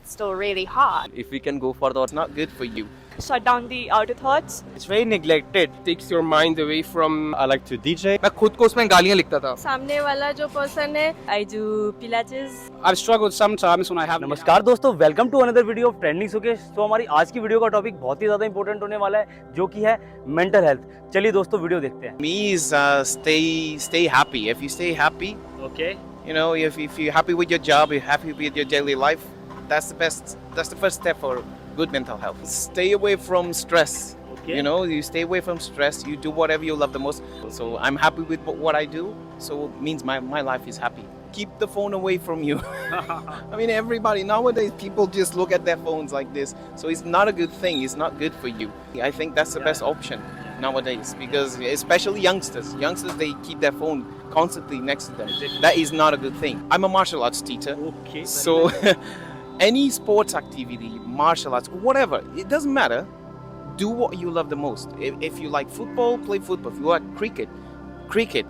still really hard. If we can go further, it's not good for you. Shut down the outer thoughts. It's very neglected. Takes your mind away from. I like to DJ. मैं खुद को उसमें गालियाँ लिखता था. सामने वाला जो पर्सन है, I do pilates. I've struggled sometimes when I have. नमस्कार दोस्तों, welcome to another video of trending Sukesh. तो हमारी आज की वीडियो का टॉपिक बहुत ही ज़्यादा इंपॉर्टेंट होने वाला है, जो कि है मेंटल हेल्थ। चलिए दोस्तों वीडियो देखते हैं। Me is stay happy. If you stay happy, Okay. you know, if you're happy with your job, you're happy with your daily life, that's the best. That's the first step for good mental health. Stay away from stress. Okay. You know, you stay away from stress. You do whatever you love the most. So I'm happy with what I do. So it means my life is happy. Keep the phone away from you. I mean, everybody nowadays, people just look at their phones like this. So it's not a good thing. It's not good for you. I think that's the best option nowadays, because especially youngsters, they keep their phone constantly next to them. That is not a good thing. I'm a martial arts teacher. Okay. So any sports activity, martial arts, whatever, it doesn't matter. Do what you love the most. If you like football, play football. If you like cricket,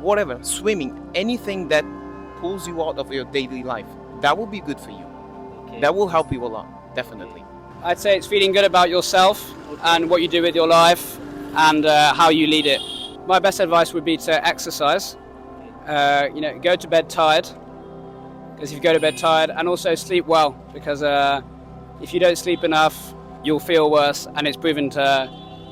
whatever, swimming, anything that pulls you out of your daily life, that will be good for you. Okay. That will help you a lot, definitely. I'd say it's feeling good about yourself and what you do with your life and how you lead it. My best advice would be to exercise. Go to bed tired, because if you go to bed tired, and also sleep well, because if you don't sleep enough, you'll feel worse, and it's proven to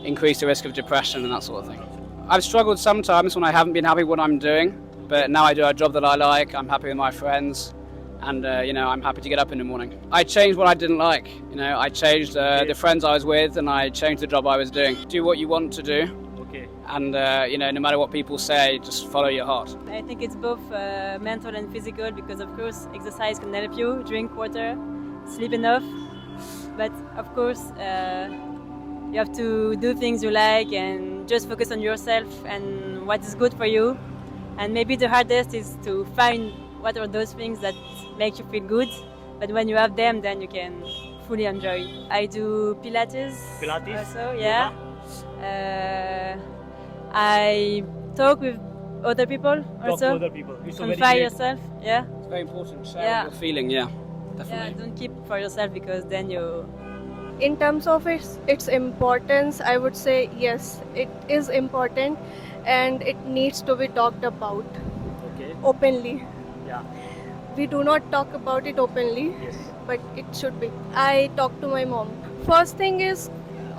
increase the risk of depression and that sort of thing. I've struggled sometimes when I haven't been happy with what I'm doing, but now I do a job that I like, I'm happy with my friends, and I'm happy to get up in the morning. I changed what I didn't like. I changed the friends I was with, and I changed the job I was doing. Do what you want to do. Okay. And no matter what people say, just follow your heart. I think it's both mental and physical, because of course exercise can help you, drink water, sleep enough, but of course you have to do things you like and just focus on yourself and what is good for you. And maybe the hardest is to find what are those things that make you feel good, but when you have them, then you can fully enjoy. I do Pilates also, yeah. I talk with other people also. Talk to other people. It's Confide yourself, yeah. It's very important to share Yeah. what you're feeling, yeah, Yeah, definitely. don't keep for yourself, because then you. In terms of its importance, I would say yes, it is important and it needs to be talked about Okay. openly. Yeah. We do not talk about it openly, Yes. but it should be. I talk to my mom. First thing is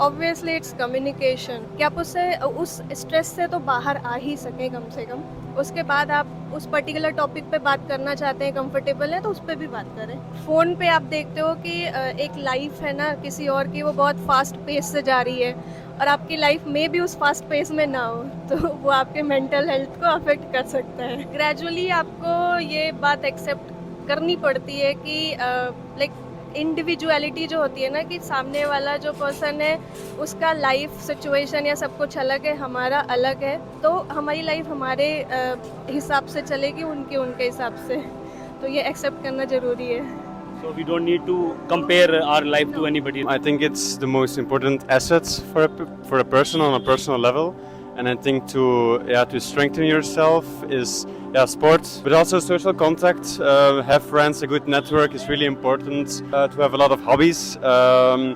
obviously it's communication. कि आप उस stress से तो बाहर आ ही सकें कम से कम। उसके बाद आप उस पर्टिकुलर टॉपिक पे बात करना चाहते हैं, कंफर्टेबल है तो उस पर भी बात करें। फ़ोन पे आप देखते हो कि एक लाइफ है ना किसी और की, वो बहुत फास्ट पेस से जा रही है और आपकी लाइफ में भी उस फास्ट पेस में ना हो, तो वो आपके मेंटल हेल्थ को अफेक्ट कर सकता है। ग्रेजुअली आपको ये बात एक्सेप्ट करनी पड़ती है कि लाइक इंडिविजुअलिटी जो होती है ना, कि सामने वाला जो पर्सन है उसका लाइफ सिचुएशन या सब कुछ अलग है, हमारा अलग है, तो हमारी लाइफ हमारे हिसाब से चलेगी, उनके हिसाब से, तो ये एक्सेप्ट करना ज़रूरी है। So we don't need to compare our life to anybody. I think it's the most important assets for a person on a personal level, and I think to strengthen yourself is sports, but also social contact. Have friends, a good network is really important. To have a lot of hobbies, and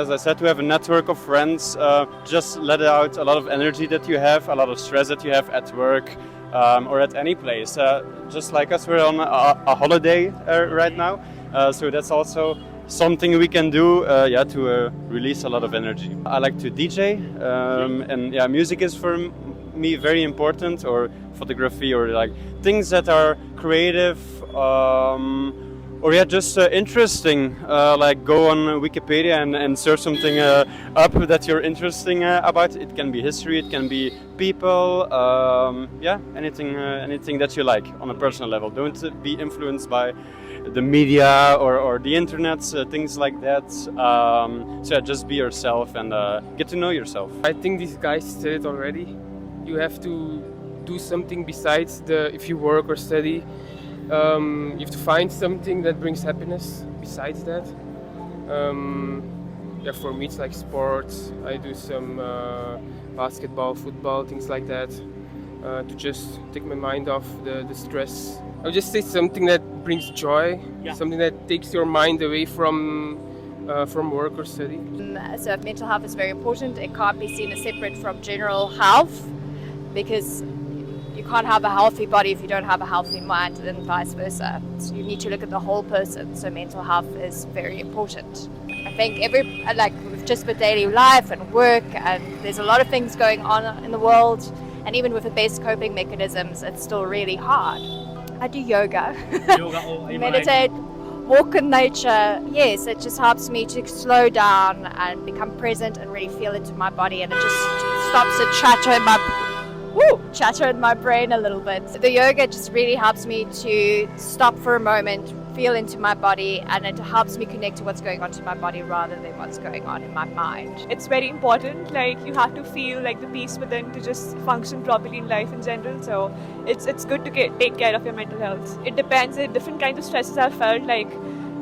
as I said, to have a network of friends. Just let out a lot of energy that you have, a lot of stress that you have at work. Or at any place. Just like us, we're on a holiday right now, so that's also something we can do to release a lot of energy. I like to DJ, and music is for me very important, or photography, or like things that are creative, or just interesting, like go on Wikipedia and search something up that you're interesting about. It can be history, it can be people, anything that you like on a personal level. Don't be influenced by the media or the internet, things like that. Just be yourself and get to know yourself. I think these guys said it already. You have to do something besides if you work or study. You have to find something that brings happiness besides that. For me it's like sports. I do some basketball, football, things like that. to just take my mind off the stress. I would just say something that brings joy, something that takes your mind away from work or study. So mental health is very important. It can't be seen as separate from general health, because you can't have a healthy body if you don't have a healthy mind, and vice versa. So you need to look at the whole person. So mental health is very important. I think just with daily life and work, and there's a lot of things going on in the world, and even with the best coping mechanisms, it's still really hard. I do yoga, meditate, walk in nature. Yes, it just helps me to slow down and become present and really feel into my body, and it just stops the chatter in my brain a little bit. The yoga just really helps me to stop for a moment, feel into my body, and it helps me connect to what's going on in my body rather than what's going on in my mind. It's very important, you have to feel the peace within to just function properly in life in general. So it's good to take care of your mental health. It depends. Different kinds of stresses I've felt,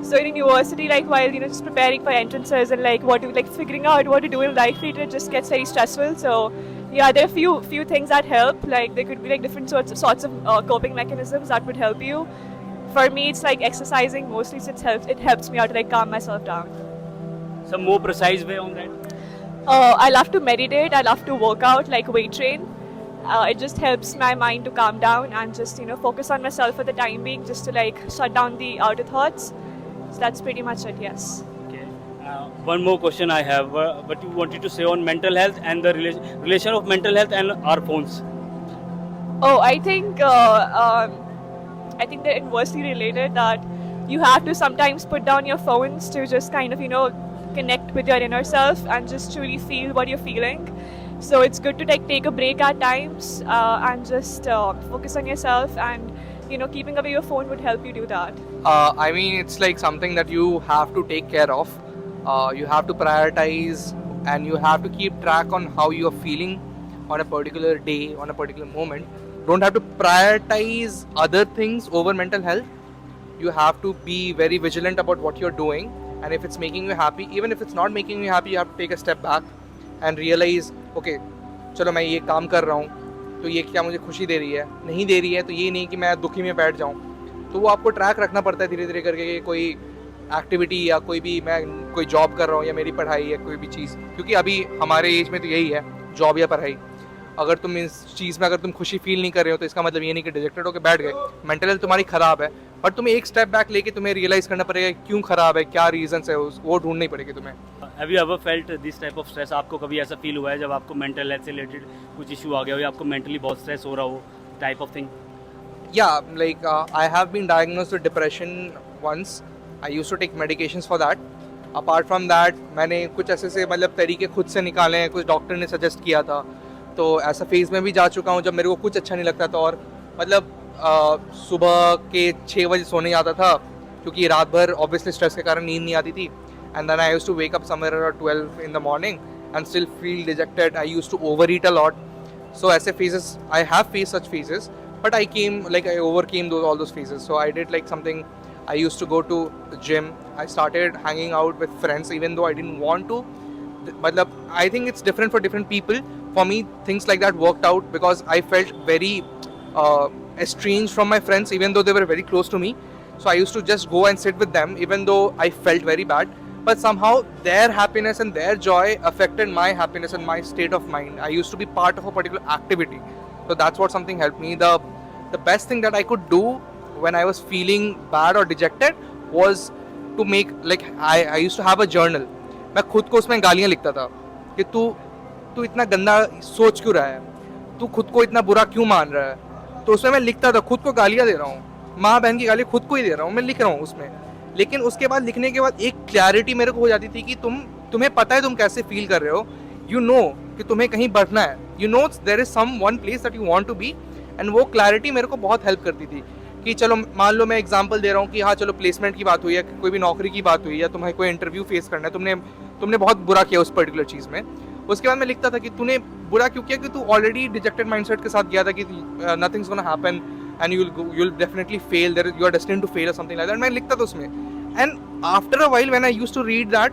so in university, while just preparing for entrances and figuring out what to do in life later, it just gets very stressful. So yeah, there are few things that help. There could be different sorts of coping mechanisms that would help you. For me, it's exercising mostly. So it helps me out to calm myself down. Some more precise way on that? I love to meditate. I love to work out, weight train. It just helps my mind to calm down and just focus on myself for the time being, just to shut down the outer thoughts. So that's pretty much it. Yes. Okay. One more question I have. What you wanted to say on mental health and the relation of mental health and our phones? Oh, I think they're inversely related. That you have to sometimes put down your phones to just connect with your inner self and just truly feel what you're feeling. So it's good to take a break at times and just focus on yourself, and keeping away your phone would help you do that. I mean, it's something that you have to take care of. You have to prioritize, and you have to keep track on how you are feeling on a particular day, on a particular moment. Don't have to prioritize other things over mental health. You have to be very vigilant about what you're doing, and if it's making you happy, even if it's not making you happy, you have to take a step back and realize, okay, चलो मैं ये काम कर रहा हूँ, तो ये क्या मुझे खुशी दे रही है, नहीं दे रही है, तो ये नहीं कि मैं दुखी में बैठ जाऊँ. तो वो आपको ट्रैक रखना पड़ता है धीरे धीरे करके कि कोई एक्टिविटी या कोई जॉब कर रहा हूँ या मेरी पढ़ाई या कोई भी चीज़, क्योंकि अभी हमारे एज में तो यही है, जॉब या पढ़ाई. अगर तुम इस चीज़ में अगर तुम खुशी फील नहीं कर रहे हो, तो इसका मतलब ये नहीं कि डिजेक्टेड होकर बैठ गए. मेंटल हेल्थ तुम्हारी ख़राब है, बट तुम्हें एक स्टेप बैक लेके तुम्हें रियलाइज़ करना पड़ेगा क्यों ख़राब है, क्या रीजंस है, वो ढूंढनी पड़ेगी तुम्हें. Have you ever felt this type of stress? आपको कभी ऐसा फील हुआ है जब आपको मेंटल हेल्थ से रिलेटेड कुछ इशू आ गया हो या आपको मेंटली बहुत स्ट्रेस हो रहा हो, type of thing? Yeah, I have been diagnosed with depression once. I used to take medications for that. Apart from that, मैंने कुछ ऐसे तरीके खुद से निकाले हैं, कुछ डॉक्टर ने सजेस्ट किया था. तो ऐसा फेज़ में भी जा चुका हूँ जब मेरे को कुछ अच्छा नहीं लगता था, और सुबह के 6 बजे सोने जाता था क्योंकि रात भर ऑब्वियसली स्ट्रेस के कारण नींद नहीं आती थी. And then I used to wake up somewhere around 12 in the morning and still feel dejected. I used to overeat a lot. So ऐसे phases, I have faced such phases, but I overcame all those phases. So I did something. I used to go to the gym. I started hanging out with friends even though I didn't want to. I think it's different for different people. For me, things like that worked out because I felt very estranged from my friends even though they were very close to me. So I used to just go and sit with them even though I felt very bad. But somehow their happiness and their joy affected my happiness and my state of mind. I used to be part of a particular activity. So that's what something helped me. The best thing that I could do when I was feeling bad or dejected was to make, I used to have a journal. मैं खुद को उसमें गालियाँ लिखता था कि तू इतना गंदा सोच क्यों रहा है, तू खुद को इतना बुरा क्यों मान रहा है. तो उसमें मैं लिखता था, खुद को गालियाँ दे रहा हूँ, माँ बहन की गाली खुद को ही दे रहा हूँ, मैं लिख रहा हूँ उसमें. लेकिन उसके बाद लिखने के बाद एक क्लैरिटी मेरे को हो जाती थी कि तुम्हें पता है तुम कैसे फील कर रहे हो, यू नो कि तुम्हें कहीं बढ़ना है, you know there is some one place that you want to be. And वो क्लैरिटी मेरे को बहुत हेल्प करती थी कि चलो मान लो मैं एग्जांपल दे रहा हूँ कि हाँ चलो प्लेसमेंट की बात हुई है, कोई भी नौकरी की बात हुई, या तुम्हें कोई इंटरव्यू फेस करना है, तुमने बहुत बुरा किया उस पर्टिकुलर चीज़ में. उसके बाद मैं लिखता था कि तूने बुरा क्यों किया, कि तू ऑलरेडी डिजेक्टेड माइंडसेट के साथ गया था कि nothings gonna happen and you'll definitely fail, you are destined to fail or something like that. मैं लिखता था उसमें. And after a while when I used to read that,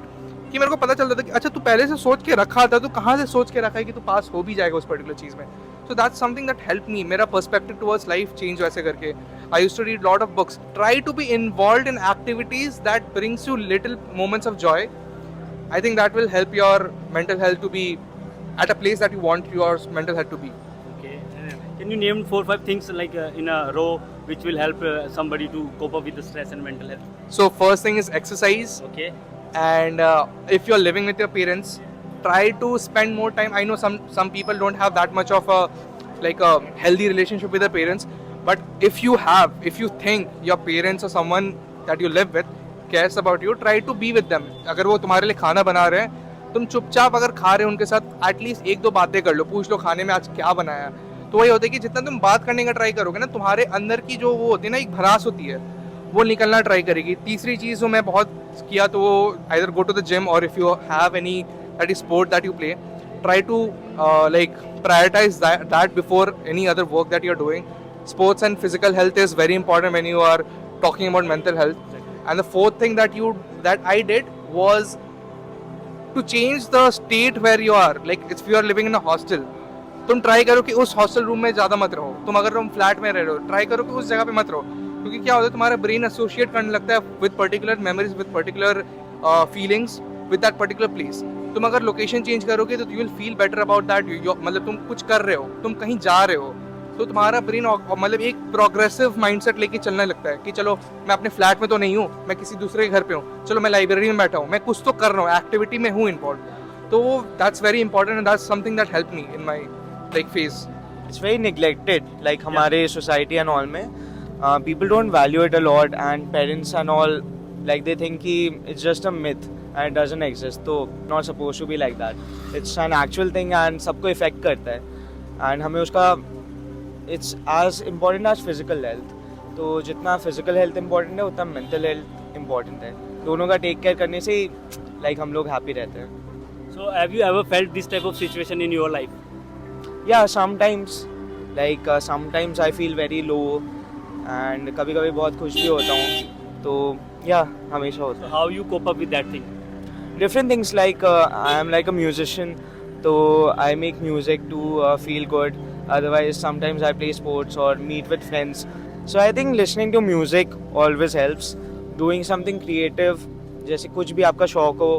कि मेरे को पता चलता था कि अच्छा तू पहले से सोच के रखा था, तू कहाँ से सोच के रखा है कि तू पास हो भी जाएगा उस पर्टिकुलर चीज़ में. So that's something that helped me. मेरा perspective towards life change वैसे करके. I used to read lot of books. Try to be involved in activities that brings you little moments of joy. I think that will help your mental health to be at a place that you want your mental health to be. Okay. Can you name 4 or 5 things like in a row which will help somebody to cope up with the stress and mental health? So first thing is exercise. Okay. And if you're living with your parents, try to spend more time. I know some people don't have that much of a healthy relationship with their parents, but if you think your parents or someone that you live with cares about you, try to be with them. अगर वो तुम्हारे लिए खाना बना रहे हैं, तुम चुपचाप अगर खा रहे हो उनके साथ, एटलीस्ट 1-2 बातें कर लो, पूछ लो खाने में आज क्या बनाया. तो वही होता है कि जितना तुम बात करने का ट्राई करोगे ना, तुम्हारे अंदर की जो वो होती है ना, एक भड़ास होती है, वो निकलना ट्राई करेगी. तीसरी चीज़ जो मैं बहुत किया तो वो either go to the gym, or if you have any that is sport that you play, try to prioritize that before any other work that you're doing. Sports and physical health is very important when you are talking about mental health. And the fourth thing that I did was to change the state where you are. Like if you are living in a hostel, तुम try करो कि उस hostel room में ज़्यादा मत रहो. तुम flat में रह रहे हो, ट्राई करो कि उस जगह पे मत रहो, क्योंकि क्या होता है तुम्हारा ब्रेन एसोसिएट करने लगता है with particular memories, with particular feelings, with that particular place. तुम अगर लोकेशन चेंज करोगे तो you will feel better about that. मतलब तुम कुछ कर रहे हो, तुम कहीं जा रहे हो, तो तुम्हारा ब्रेन मतलब एक प्रोग्रेसिव माइंडसेट लेके चलने लगता है कि चलो मैं अपने फ्लैट में तो नहीं हूँ, मैं किसी दूसरे के घर पे हूँ, चलो मैं लाइब्रेरी में बैठा हूँ, मैं कुछ तो कर रहा हूँ, एक्टिविटी में हूँ इन्वॉल्व. तो that's very important and that's something that help me in my phase. It's very neglected, like हमारे society and all में people don't value it a lot, and parents and all like they think कि it's just a myth and it doesn't exist, so not supposed to be like that. It's an actual thing and सबको affect करता है, and हमें उसका it's as important as physical health. तो जितना physical health important है उतना mental health important है. दोनों का take care करने से like हम लोग happy रहते हैं. So have you ever felt this type of situation in your life? Yeah, sometimes sometimes I feel very low and कभी-कभी बहुत खुश भी होता हूँ, तो yeah, हमेशा होता है. So how you cope up with that thing? Different things, like I am like a musician, so I make music to feel good. Otherwise sometimes I play sports or meet with friends. So I think listening to music always helps. Doing something creative, जैसे कुछ भी आपका शौक हो,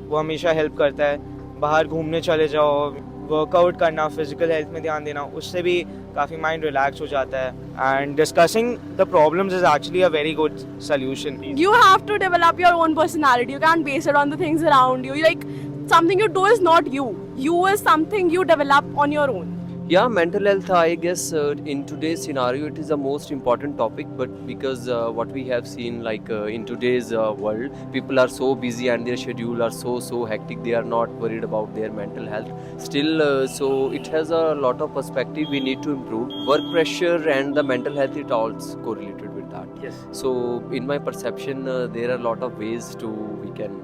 वो हमेशा help करता है. बाहर घूमने चले जाओ, वर्कआउट करना, फिजिकल हेल्थ में ध्यान देना, उससे भी काफ़ी माइंड रिलैक्स हो जाता है. And discussing the problems is actually a very good solution. You have to develop your own personality. You can't base it on the things around you. Like something you do is not you. You is something you develop on your own. Yeah, mental health, I guess in today's scenario it is the most important topic, but because what we have seen in today's world, people are so busy and their schedule are so hectic, they are not worried about their mental health still. So it has a lot of perspective we need to improve. Work pressure and the mental health, it all correlated with that. Yes. So in my perception there are a lot of ways to we can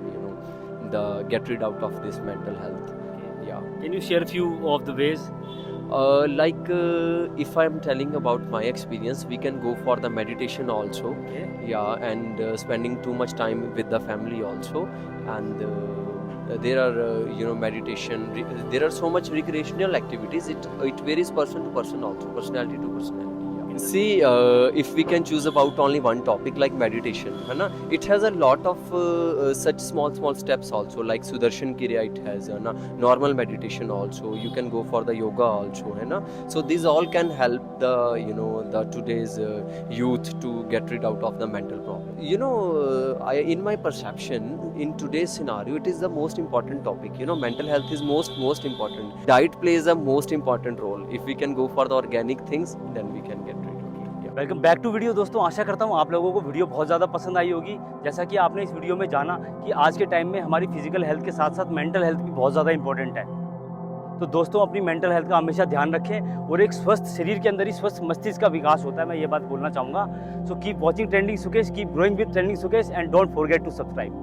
get rid out of this mental health. Okay. Yeah. Can you share a few of the ways? If I'm telling about my experience, we can go for the meditation also. Okay. Yeah, and spending too much time with the family also, and there are meditation. There are so much recreational activities. It varies person to person also, personality to personality. See, if we can choose about only one topic like meditation, है ना, it has a lot of such small steps also, like Sudarshan Kriya it has, है ना, normal meditation also, you can go for the yoga also, है ना. So these all can help the the today's youth to get rid out of the mental problem. In my perception, in today's scenario, it is the most important topic. Mental health is most important. Diet plays a most important role. If we can go for the organic things, then we can get rid. Welcome back to video. दोस्तों, आशा करता हूँ आप लोगों को video बहुत ज़्यादा पसंद आई होगी. जैसा कि आपने इस वीडियो में जाना कि आज के टाइम में हमारी फिजिकल हेल्थ के साथ साथ मेंटल हेल्थ भी बहुत ज़्यादा इंपॉर्टेंट है. तो दोस्तों, अपनी मेंटल हेल्थ का हमेशा ध्यान रखें, और एक स्वस्थ शरीर के अंदर ही स्वस्थ मस्तिष्क का विकास होता है, मैं ये बात बोलना चाहूँगा. So keep watching trending Sukesh, keep growing with trending Sukesh, and don't forget to subscribe.